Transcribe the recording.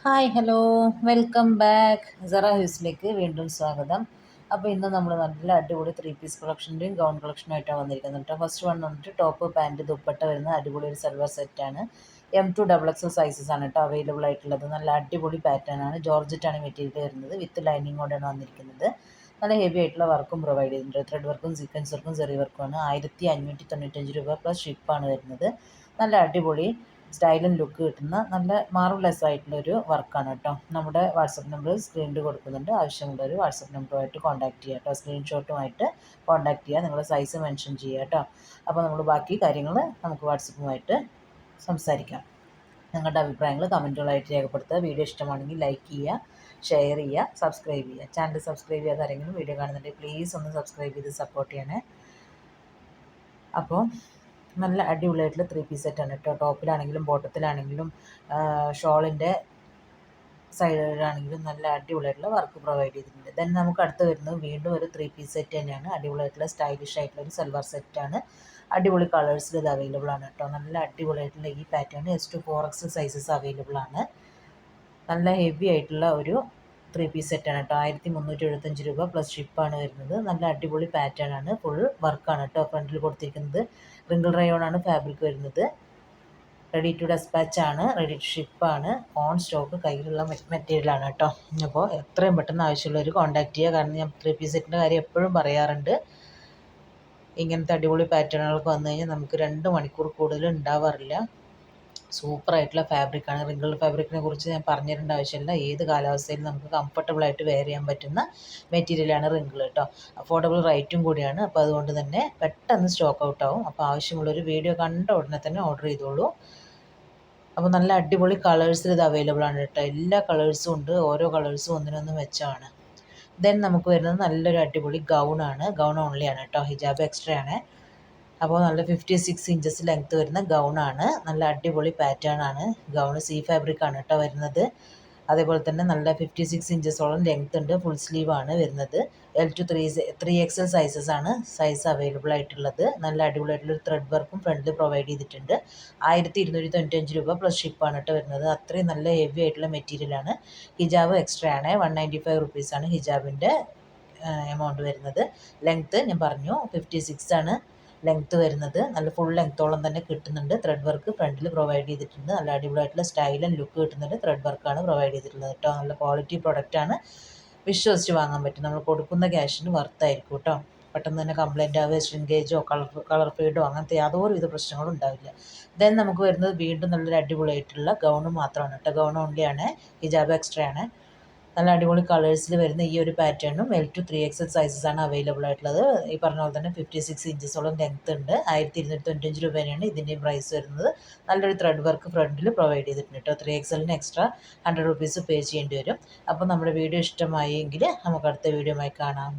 Hi hello welcome back Sara ഹ്യൂസിലേക്ക് വീണ്ടും സ്വാഗതം. അപ്പോൾ ഇന്ന് നമ്മൾ നല്ല അടിപൊളി 3 പീസ് കളക്ഷൻ്റെയും ഗൗൺ കളക്ഷനായിട്ടാണ് വന്നിരിക്കുന്നത് കേട്ടോ. ഫസ്റ്റ് വൺ വന്നിട്ട് ടോപ്പ് പാൻറ്റ് ദുപ്പട്ട വരുന്ന അടിപൊളി ഒരു സൽവാർ സെറ്റാണ്. M2 XXL സൈസസ് ആണ് കേട്ടോ അവൈലബിൾ ആയിട്ടുള്ളത്. നല്ല അടിപൊളി പാറ്റേൺ ആണ്. ജോർജറ്റാണ് മെറ്റീരിയൽ വരുന്നത്. വിത്ത് ലൈനിങ്ങോടെയാണ് വന്നിരിക്കുന്നത്. നല്ല ഹെവി ആയിട്ടുള്ള വർക്കും പ്രൊവൈഡ് ചെയ്തിട്ടുണ്ട്. ത്രെഡ് വർക്കും സീക്വൻസ് വർക്കും ചെറിയ വർക്കുമാണ്. 1595 രൂപ പ്ലസ് ഷിപ്പാണ് വരുന്നത്. നല്ല അടിപൊളി സ്റ്റൈലും ലുക്ക് കിട്ടുന്ന നല്ല മാർവലെസ് ആയിട്ടുള്ളൊരു വർക്കാണ് കേട്ടോ. നമ്മുടെ വാട്സപ്പ് നമ്പർ സ്ക്രീനിൽ കൊടുക്കുന്നുണ്ട്. ആവശ്യമുള്ളൊരു വാട്സപ്പ് നമ്പറുമായിട്ട് കോൺടാക്ട് ചെയ്യുക കേട്ടോ. സ്ക്രീൻഷോട്ടുമായിട്ട് കോൺടാക്ട് ചെയ്യുക. നിങ്ങളുടെ സൈസ് മെൻഷൻ ചെയ്യുക കേട്ടോ. അപ്പോൾ നമ്മൾ ബാക്കി കാര്യങ്ങൾ നമുക്ക് വാട്സപ്പുമായിട്ട് സംസാരിക്കാം. നിങ്ങളുടെ അഭിപ്രായങ്ങൾ കമൻറ്റുകളായിട്ട് രേഖപ്പെടുത്തുക. വീഡിയോ ഇഷ്ടമാണെങ്കിൽ ലൈക്ക് ചെയ്യുക, ഷെയർ ചെയ്യുക, സബ്സ്ക്രൈബ് ചെയ്യുക. ചാനൽ സബ്സ്ക്രൈബ് ചെയ്യാതെ ആരെങ്കിലും വീഡിയോ കാണുന്നുണ്ടെങ്കിൽ പ്ലീസ് ഒന്ന് സബ്സ്ക്രൈബ് ചെയ്ത് സപ്പോർട്ട് ചെയ്യണേ. അപ്പോൾ നല്ല അടിപൊളിയായിട്ടുള്ള 3 പീസ് സെറ്റാണ് കേട്ടോ. ടോപ്പിലാണെങ്കിലും ബോട്ടത്തിലാണെങ്കിലും ഷോളിൻ്റെ സൈഡിലാണെങ്കിലും നല്ല അടിപൊളിയായിട്ടുള്ള വർക്ക് പ്രൊവൈഡ് ചെയ്തിട്ടുണ്ട്. ദെൻ നമുക്ക് അടുത്ത് വരുന്നത് വീണ്ടും ഒരു 3 പീസ് സെറ്റ് തന്നെയാണ്. അടിപൊളിയായിട്ടുള്ള സ്റ്റൈലിഷ് ആയിട്ടുള്ള ഒരു സൽവാർ സെറ്റാണ്. അടിപൊളി കളേഴ്സിൽ ഇത് അവൈലബിൾ ആണ് കേട്ടോ. നല്ല അടിപൊളിയായിട്ടുള്ള ഈ pattern S2 4XL sizes available ആണ്. നല്ല ഹെവി ആയിട്ടുള്ള ഒരു 3 പീസ് സെറ്റാണ് കേട്ടോ. 1375 രൂപ പ്ലസ് ഷിപ്പാണ് വരുന്നത്. നല്ല അടിപൊളി പാറ്റേൺ ആണ്. ഫുൾ വർക്കാണ് കേട്ടോ. ഫ്രണ്ടിൽ കൊടുത്തിരിക്കുന്നത് റിങ്കിൾ റയോൺ ആണ് ഫാബ്രിക് വരുന്നത്. റെഡി ടു ഡെസ്പാച്ച് ആണ്, റെഡി ടു ഷിപ്പാണ്. ഓൺ സ്റ്റോക്ക് കയ്യിലുള്ള മെറ്റീരിയലാണ് കേട്ടോ. അപ്പോൾ എത്രയും പെട്ടെന്ന് ആവശ്യമുള്ളവർ കോൺടാക്ട് ചെയ്യുക. കാരണം ഞാൻ 3 പീസ് സെറ്റിൻ്റെ കാര്യം എപ്പോഴും പറയാറുണ്ട്. ഇങ്ങനത്തെ അടിപൊളി പാറ്റേണുകളൊക്കെ വന്നു കഴിഞ്ഞാൽ നമുക്ക് 2 മണിക്കൂർ കൂടുതൽ ഉണ്ടാവാറില്ല. സൂപ്പറായിട്ടുള്ള ഫാബ്രിക്കാണ്. റിങ്കിൾ ഫാബ്രിക്കിനെ കുറിച്ച് ഞാൻ പറഞ്ഞു തരേണ്ട ആവശ്യമില്ല. ഏത് കാലാവസ്ഥയിലും നമുക്ക് കംഫർട്ടബിളായിട്ട് വെയർ ചെയ്യാൻ പറ്റുന്ന മെറ്റീരിയലാണ് റിങ്കിൾ കേട്ടോ. അഫോർഡബിൾ റേറ്റും കൂടിയാണ്. അപ്പോൾ അതുകൊണ്ട് തന്നെ പെട്ടെന്ന് സ്റ്റോക്ക് ഔട്ട് ആവും. അപ്പോൾ ആവശ്യമുള്ളൊരു വീഡിയോ കണ്ട ഉടനെ തന്നെ ഓർഡർ ചെയ്തോളൂ. അപ്പോൾ നല്ല അടിപൊളി കളേഴ്സിൽ ഇത് അവൈലബിൾ ആണ് കേട്ടോ. എല്ലാ കളേഴ്സും ഉണ്ട്. ഓരോ കളേഴ്സും ഒന്നിനൊന്ന് മെച്ചമാണ്. ദെൻ നമുക്ക് വരുന്നത് നല്ലൊരു അടിപൊളി ഗൗണാണ്. ഗൗൺ ഓൺലിയാണ് കേട്ടോ. ഹിജാബ് എക്സ്ട്രാ ആണ്. അപ്പോൾ നല്ല 56 ഇഞ്ചസ് ലെങ്ത്ത് വരുന്ന ഗൗണാണ്. നല്ല അടിപൊളി പാറ്റേൺ ആണ്. ഗൗണ് ഫാബ്രിക് ആണ് കേട്ടോ വരുന്നത്. അതേപോലെ തന്നെ നല്ല 56 ഇഞ്ചസോളം ലെങ്ത്ത് ഉണ്ട്. ഫുൾ സ്ലീവ് ആണ് വരുന്നത്. L to 3XL സൈസസ് ആണ് സൈസ് അവൈലബിൾ ആയിട്ടുള്ളത്. നല്ല അടിപൊളിയായിട്ടുള്ളൊരു ത്രെഡ് വർക്കും ഫ്രണ്ടിൽ പ്രൊവൈഡ് ചെയ്തിട്ടുണ്ട്. 1295 രൂപ പ്ലസ് ഷിപ്പാണ് കേട്ടോ വരുന്നത്. അത്രയും നല്ല ഹെവി ആയിട്ടുള്ള മെറ്റീരിയലാണ്. ഹിജാബ് എക്സ്ട്രാ ആണ്. 195 റുപ്പീസാണ് ഹിജാബിൻ്റെ എമൗണ്ട് വരുന്നത്. ലെങ്ത്ത് ഞാൻ പറഞ്ഞു 56 ആണ് ലെങ്ത്ത് വരുന്നത്. നല്ല ഫുൾ ലെങ്ത്തോളം തന്നെ കിട്ടുന്നുണ്ട്. ത്രെഡ് വർക്ക് ഫ്രണ്ടിൽ പ്രൊവൈഡ് ചെയ്തിട്ടുണ്ട്. നല്ല അടിപൊളിയായിട്ടുള്ള സ്റ്റൈൽ ആൻഡ് ലുക്ക് കിട്ടുന്നുണ്ട്. ത്രെഡ് വർക്കാണ് പ്രൊവൈഡ് ചെയ്തിട്ടുള്ളത് കേട്ടോ. നല്ല ക്വാളിറ്റി പ്രൊഡക്റ്റാണ്. വിശ്വസിച്ച് വാങ്ങാൻ പറ്റും. നമ്മൾ കൊടുക്കുന്ന ക്യാഷിന് വർത്തായിരിക്കും കേട്ടോ. പെട്ടെന്ന് തന്നെ കംപ്ലൈൻറ്റ് ആവുക, ഷ്രിങ്കേജോ കളർ ഫെയ്ഡോ അങ്ങനത്തെ യാതൊരുവിധ പ്രശ്നങ്ങളും ഉണ്ടാവില്ല. ദെൻ നമുക്ക് വരുന്നത് വീണ്ടും നല്ലൊരു അടിപൊളിയായിട്ടുള്ള ഗൗണ് മാത്രമാണ് കേട്ടോ. ഗൗൺ ഓൺലിയാണ്. ഹിജാബ് എക്സ്ട്രാ ആണ്. നല്ല അടിപൊളി കളേഴ്സിൽ വരുന്ന ഈ ഒരു പാറ്റേണും L to 3XL സൈസസ് ആണ് അവൈലബിൾ ആയിട്ടുള്ളത്. ഈ പറഞ്ഞ പോലെ തന്നെ 56 ഇഞ്ചസോളം ലെങ്ത്ത് ഉണ്ട്. 1295 രൂപയാണ് ഇതിൻ്റെയും പ്രൈസ് വരുന്നത്. നല്ലൊരു ത്രെഡ് വർക്ക് ഫ്രണ്ടിൽ പ്രൊവൈഡ് ചെയ്തിട്ടുണ്ട് കേട്ടോ. 3XLന് എക്സ്ട്രാ 100 റുപ്പീസ് പേ ചെയ്യേണ്ടി വരും. അപ്പോൾ നമ്മുടെ വീഡിയോ ഇഷ്ടമായെങ്കിൽ നമുക്ക് അടുത്ത വീഡിയോയുമായി കാണാം.